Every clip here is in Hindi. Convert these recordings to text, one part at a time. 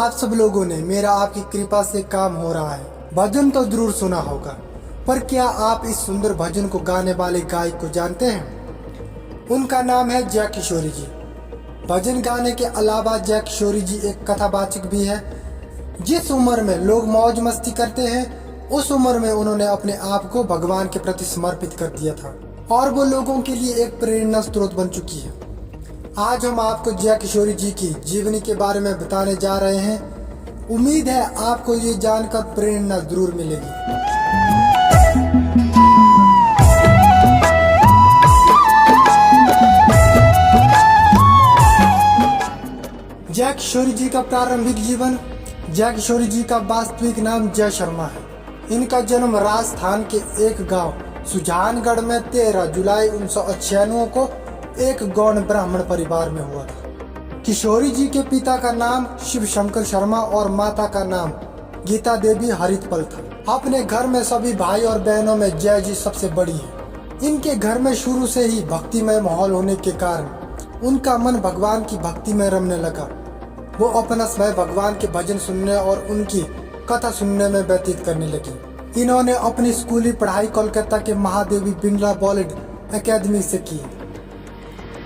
आप सब लोगों ने मेरा आपकी कृपा से काम हो रहा है। भजन तो जरूर सुना होगा, पर क्या आप इस सुंदर भजन को गाने वाले गायक को जानते हैं? उनका नाम है जय किशोरी जी। भजन गाने के अलावा जय किशोरी जी एक कथावाचक भी है। जिस उम्र में लोग मौज मस्ती करते हैं, उस उम्र में उन्होंने अपने आप को भगवान के प्रति समर्पित कर दिया था और वो लोगों के लिए एक प्रेरणा स्रोत बन चुकी है। आज हम आपको जय किशोरी जी की जीवनी के बारे में बताने जा रहे हैं। उम्मीद है आपको ये जानकर प्रेरणा जरूर मिलेगी। जय किशोरी जी का प्रारंभिक जीवन। जय किशोरी जी का वास्तविक नाम जय शर्मा है। इनका जन्म राजस्थान के एक गांव सुजानगढ़ में 13 जुलाई 1996 को एक गौड़ ब्राह्मण परिवार में हुआ था। किशोरी जी के पिता का नाम शिव शंकर शर्मा और माता का नाम गीता देवी हरितपल था। अपने घर में सभी भाई और बहनों में जय जी सबसे बड़ी है। इनके घर में शुरू से ही भक्तिमय माहौल होने के कारण उनका मन भगवान की भक्ति में रमने लगा। वो अपना समय भगवान के भजन सुनने और उनकी कथा सुनने में व्यतीत करने लगी। इन्होंने अपनी स्कूली पढ़ाई कोलकाता के महादेवी बिरला बॉलीवुड एकेडमी से की।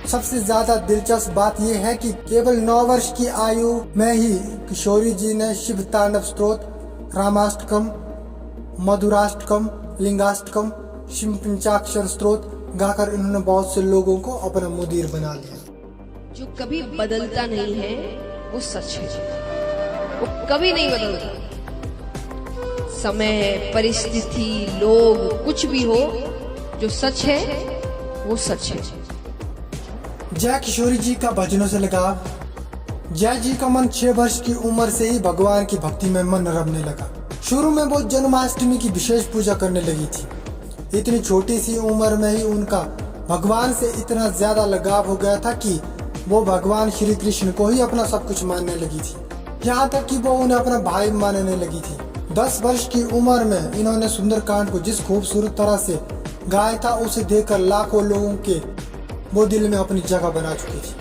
सबसे ज्यादा दिलचस्प बात यह है कि केवल 9 वर्ष की आयु में ही किशोरी जी ने शिव तांडव स्तोत्र, रामाष्टकम, मधुराष्टकम, लिंगाष्टकम, शिव पंचाक्षर स्तोत्र गाकर इन्होंने बहुत से लोगों को अपना मुदीर बना लिया। जो कभी बदलता नहीं है वो सच है, वो कभी नहीं बदलता। समय, परिस्थिति, लोग, कुछ भी हो, जो सच है वो सच है। जय किशोरी जी का भजनों से लगाव। जय जी का मन 6 वर्ष की उम्र से ही भगवान की भक्ति में मन रमने लगा। शुरू में वो जन्माष्टमी की विशेष पूजा करने लगी थी। इतनी छोटी सी उम्र में ही उनका भगवान से इतना ज्यादा लगाव हो गया था कि वो भगवान श्री कृष्ण को ही अपना सब कुछ मानने लगी थी। यहाँ तक कि वो उन्हें अपना भाई मानने लगी थी। 10 वर्ष की उम्र में इन्होंने सुंदरकांड को जिस खूबसूरत तरह से गाया था, उसे देखकर लाखों लोगों के वो दिल में अपनी जगह बना चुकी थी।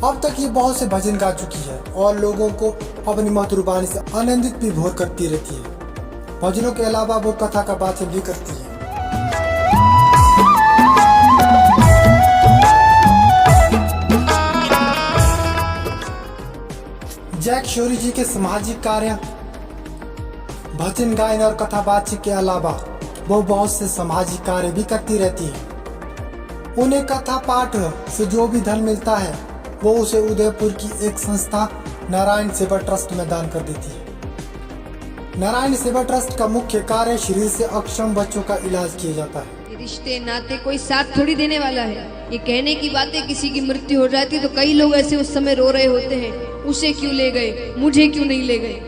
अब तक ये बहुत से भजन गा चुकी है और लोगों को अपनी मधुर वाणी से आनंदित भी भोर करती रहती है। भजनों के अलावा वो कथा का वाचन भी करती है। जय किशोरी जी के सामाजिक कार्य। भजन गायन और कथा बातचीत के अलावा वो बहुत से सामाजिक कार्य भी करती रहती है। उन्हें कथा पाठ से जो भी धन मिलता है वो उसे उदयपुर की एक संस्था नारायण सेवा ट्रस्ट में दान कर देती है। नारायण सेवा ट्रस्ट का मुख्य कार्य शरीर से अक्षम बच्चों का इलाज किया जाता है। रिश्ते नाते कोई साथ थोड़ी देने वाला है। ये कहने की बात है, किसी की मृत्यु हो जाती है तो कई लोग ऐसे उस समय रो रहे होते हैं, उसे क्यों ले गए, मुझे क्यों नहीं ले गए।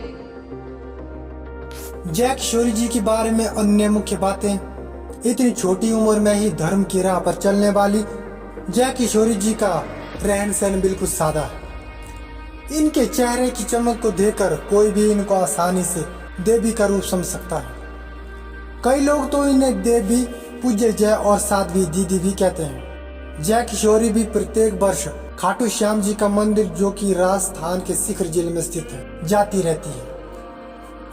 जय किशोरी जी के बारे में अन्य मुख्य बातें। इतनी छोटी उम्र में ही धर्म की राह पर चलने वाली जय किशोरी जी का रहन सहन बिल्कुल सादा है। इनके चेहरे की चमक को देखकर कोई भी इनको आसानी से देवी का रूप समझ सकता है। कई लोग तो इन्हें देवी, पूज्य जय और साध्वी दीदी भी कहते हैं। जय किशोरी भी प्रत्येक वर्ष खाटू श्याम जी का मंदिर, जो कि राजस्थान के शिखर जिले में स्थित है, जाती रहती है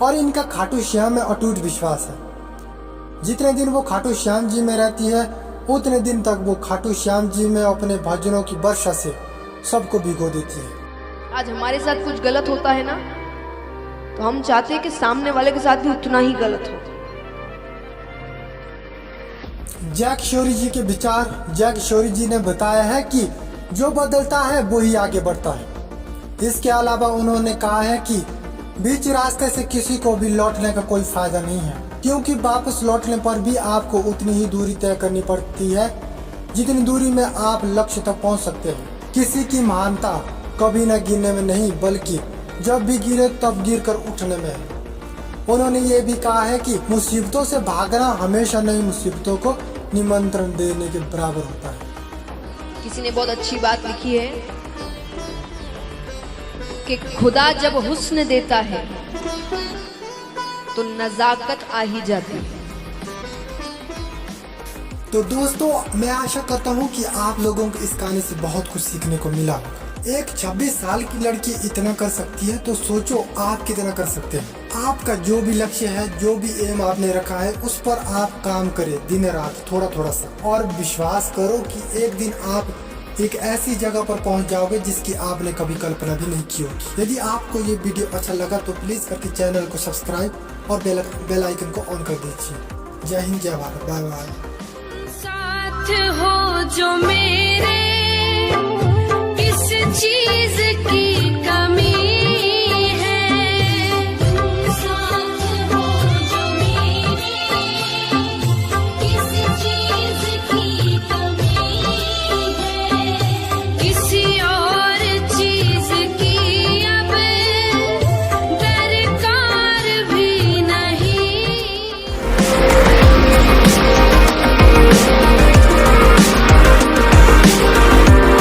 और इनका खाटू श्याम में अटूट विश्वास है। जितने दिन वो खाटू श्याम जी में रहती है, उतने दिन तक वो खाटू श्याम जी में अपने भजनों की वर्षा से सबको भिगो देती है। आज हमारे साथ कुछ गलत होता है ना, तो हम चाहते हैं कि सामने वाले के साथ भी उतना ही गलत हो। जय किशोरी जी के विचार। जय किशोरी जी ने बताया है कि जो बदलता है वो ही आगे बढ़ता है। इसके अलावा उन्होंने कहा है कि बीच रास्ते से किसी को भी लौटने का कोई फायदा नहीं है, क्योंकि वापस लौटने पर भी आपको उतनी ही दूरी तय करनी पड़ती है जितनी दूरी में आप लक्ष्य तक पहुंच सकते हैं। किसी की महानता कभी न गिरने में नहीं, बल्कि जब भी गिरे तब गिर कर उठने में है। उन्होंने ये भी कहा है कि मुसीबतों से भागना हमेशा नई मुसीबतों को निमंत्रण देने के बराबर होता है। किसी ने बहुत अच्छी बात लिखी है कि खुदा जब हुस्न देता है तो नजाकत आ ही जाती है। तो दोस्तों, मैं आशा करता हूँ कि आप लोगों को इस कहानी से बहुत कुछ सीखने को मिला। एक 26 साल की लड़की इतना कर सकती है तो सोचो आप कितना कर सकते हैं। आपका जो भी लक्ष्य है, जो भी एम आपने रखा है, उस पर आप काम करें दिन रात थोड़ा थोड़ा सा, और विश्वास करो कि एक दिन आप एक ऐसी जगह पर पहुंच जाओगे जिसकी आपने कभी कल्पना भी नहीं की होगी। यदि आपको ये वीडियो अच्छा लगा तो प्लीज करके चैनल को सब्सक्राइब और बेल आइकन को ऑन कर दीजिए। जय हिंद, जय भारत, बाय बाय। साथ हो जो मेरे, किस चीज की कमी